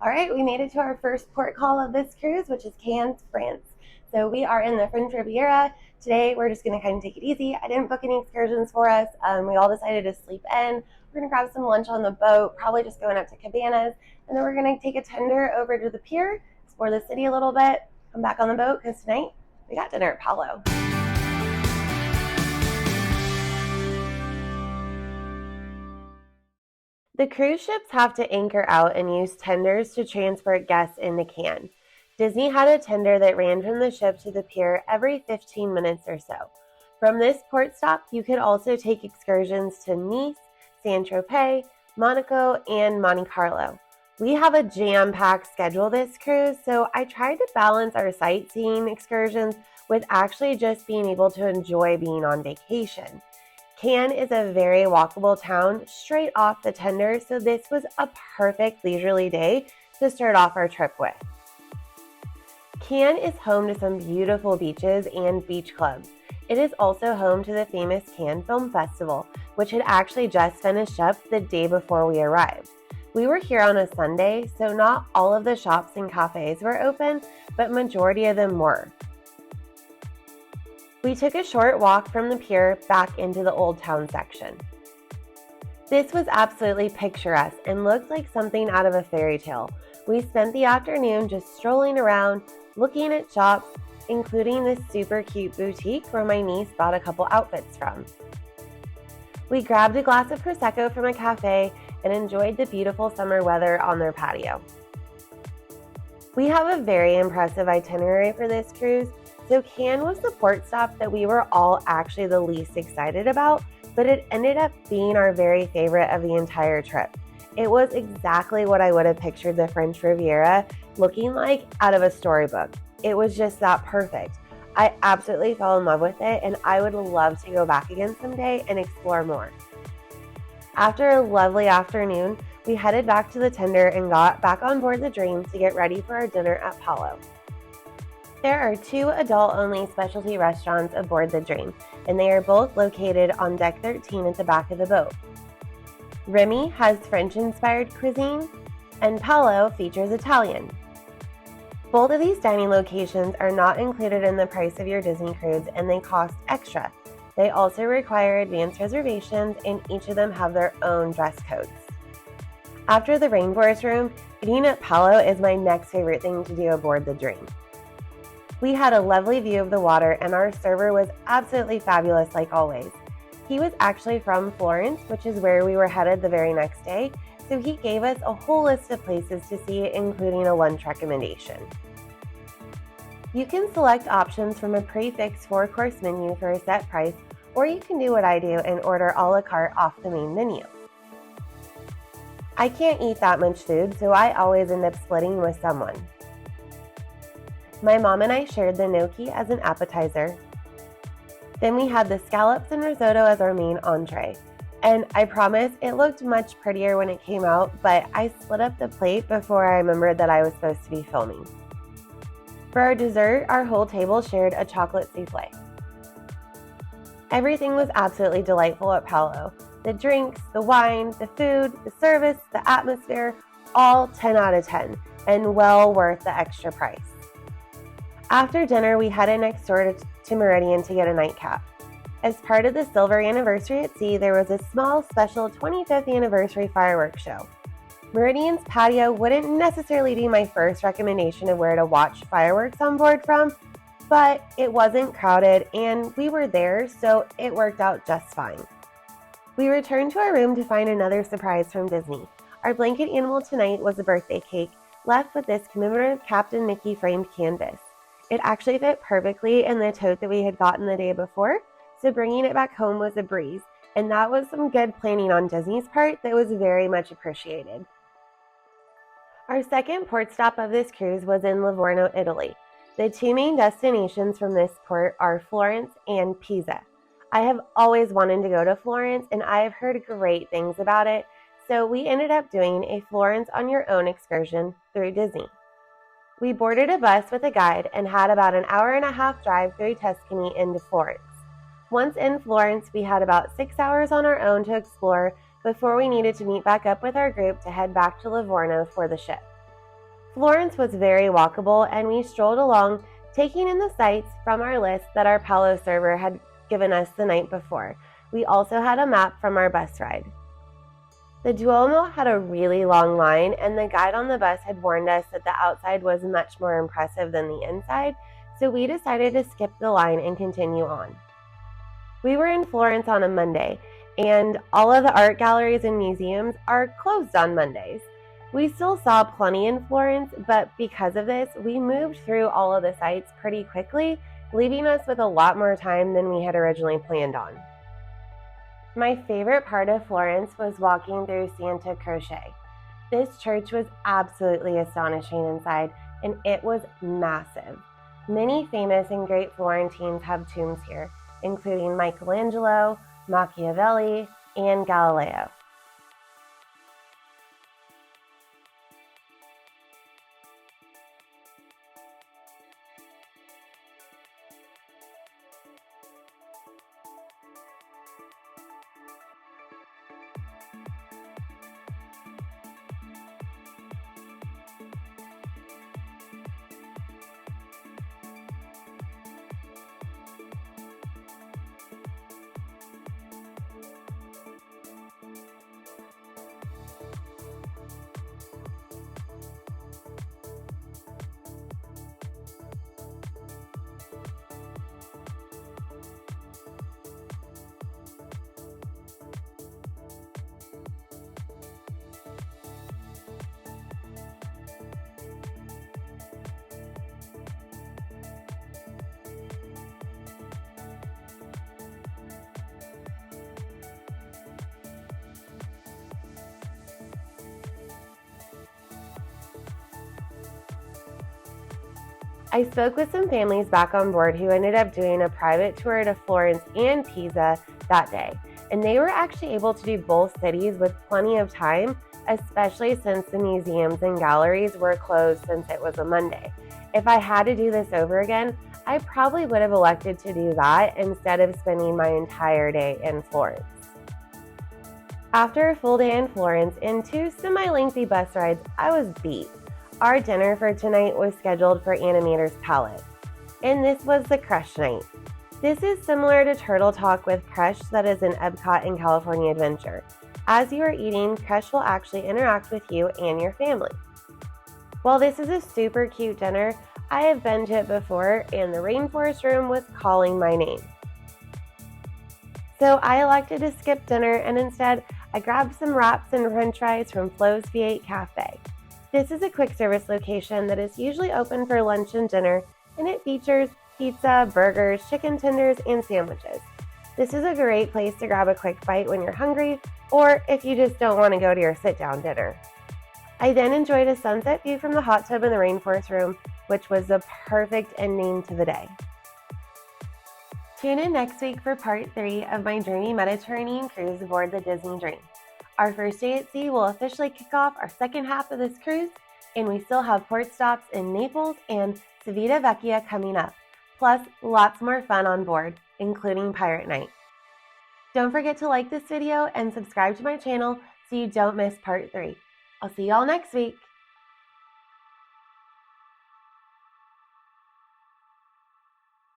All right, we made it to our first port call of this cruise, which is Cannes, France. So we are in the French Riviera. Today, we're just going to kind of take it easy. I didn't book any excursions for us. We all decided to sleep in. We're going to grab some lunch on the boat, probably just going up to cabanas. And then we're going to take a tender over to the pier, explore the city a little bit, come back on the boat, because tonight we got dinner at Palo. The cruise ships have to anchor out and use tenders to transport guests into Cannes. Disney had a tender that ran from the ship to the pier every 15 minutes or so. From this port stop, you could also take excursions to Nice, Saint-Tropez, Monaco, and Monte Carlo. We have a jam-packed schedule this cruise, so I tried to balance our sightseeing excursions with actually just being able to enjoy being on vacation. Cannes is a very walkable town straight off the tender, so this was a perfect leisurely day to start off our trip with. Cannes is home to some beautiful beaches and beach clubs. It is also home to the famous Cannes Film Festival, which had actually just finished up the day before we arrived. We were here on a Sunday, so not all of the shops and cafes were open, but majority of them were. We took a short walk from the pier back into the Old Town section. This was absolutely picturesque and looked like something out of a fairy tale. We spent the afternoon just strolling around, looking at shops, including this super cute boutique where my niece bought a couple outfits from. We grabbed a glass of Prosecco from a cafe and enjoyed the beautiful summer weather on their patio. We have a very impressive itinerary for this cruise. So Cannes was the port stop that we were all actually the least excited about, but it ended up being our very favorite of the entire trip. It was exactly what I would have pictured the French Riviera looking like out of a storybook. It was just that perfect. I absolutely fell in love with it, and I would love to go back again someday and explore more. After a lovely afternoon, we headed back to the tender and got back on board the Dream to get ready for our dinner at Palo. There are 2 adult-only specialty restaurants aboard the Dream, and they are both located on deck 13 at the back of the boat. Remy has French-inspired cuisine, and Palo features Italian. Both of these dining locations are not included in the price of your Disney cruise, and they cost extra. They also require advanced reservations, and each of them have their own dress codes. After the Rainforest Room, eating at Palo is my next favorite thing to do aboard the Dream. We had a lovely view of the water, and our server was absolutely fabulous like always. He was actually from Florence, which is where we were headed the very next day, so he gave us a whole list of places to see, including a lunch recommendation. You can select options from a prefix 4-course menu for a set price, or you can do what I do and order a la carte off the main menu. I can't eat that much food, so I always end up splitting with someone. My mom and I shared the gnocchi as an appetizer. Then we had the scallops and risotto as our main entree. And I promise it looked much prettier when it came out, but I split up the plate before I remembered that I was supposed to be filming. For our dessert, our whole table shared a chocolate souffle. Everything was absolutely delightful at Palo. The drinks, the wine, the food, the service, the atmosphere, all 10 out of 10, and well worth the extra price. After dinner, we headed next door to Meridian to get a nightcap. As part of the silver anniversary at sea, there was a small special 25th anniversary fireworks show. Meridian's patio wouldn't necessarily be my first recommendation of where to watch fireworks on board from, but it wasn't crowded and we were there, so it worked out just fine. We returned to our room to find another surprise from Disney. Our blanket animal tonight was a birthday cake, left with this commemorative Captain Mickey framed canvas. It actually fit perfectly in the tote that we had gotten the day before, so bringing it back home was a breeze, and that was some good planning on Disney's part that was very much appreciated. Our second port stop of this cruise was in Livorno, Italy. The 2 main destinations from this port are Florence and Pisa. I have always wanted to go to Florence, and I have heard great things about it, so we ended up doing a Florence on your own excursion through Disney. We boarded a bus with a guide and had about an hour-and-a-half drive through Tuscany into Florence. Once in Florence, we had about 6 hours on our own to explore before we needed to meet back up with our group to head back to Livorno for the ship. Florence was very walkable, and we strolled along, taking in the sights from our list that our Palo server had given us the night before. We also had a map from our bus ride. The Duomo had a really long line, and the guide on the bus had warned us that the outside was much more impressive than the inside, so we decided to skip the line and continue on. We were in Florence on a Monday, and all of the art galleries and museums are closed on Mondays. We still saw plenty in Florence, but because of this, we moved through all of the sites pretty quickly, leaving us with a lot more time than we had originally planned on. My favorite part of Florence was walking through Santa Croce. This church was absolutely astonishing inside, and it was massive. Many famous and great Florentines have tombs here, including Michelangelo, Machiavelli, and Galileo. I spoke with some families back on board who ended up doing a private tour to Florence and Pisa that day, and they were actually able to do both cities with plenty of time, especially since the museums and galleries were closed since it was a Monday. If I had to do this over again, I probably would have elected to do that instead of spending my entire day in Florence. After a full day in Florence and 2 semi-lengthy bus rides, I was beat. Our dinner for tonight was scheduled for Animator's Palate, and this was the Crush Night. This is similar to Turtle Talk with Crush that is in Epcot and California Adventure. As you are eating, Crush will actually interact with you and your family. While this is a super cute dinner, I have been to it before, and the rainforest room was calling my name. So I elected to skip dinner, and instead I grabbed some wraps and french fries from Flo's V8 Cafe. This is a quick service location that is usually open for lunch and dinner, and it features pizza, burgers, chicken tenders, and sandwiches. This is a great place to grab a quick bite when you're hungry, or if you just don't want to go to your sit-down dinner. I then enjoyed a sunset view from the hot tub in the rainforest room, which was the perfect ending to the day. Tune in next week for part 3 of my Dreamy Mediterranean cruise aboard the Disney Dream. Our first day at sea will officially kick off our second half of this cruise, and we still have port stops in Naples and Civitavecchia coming up, plus lots more fun on board, including Pirate Night. Don't forget to like this video and subscribe to my channel so you don't miss part 3. I'll see y'all next week.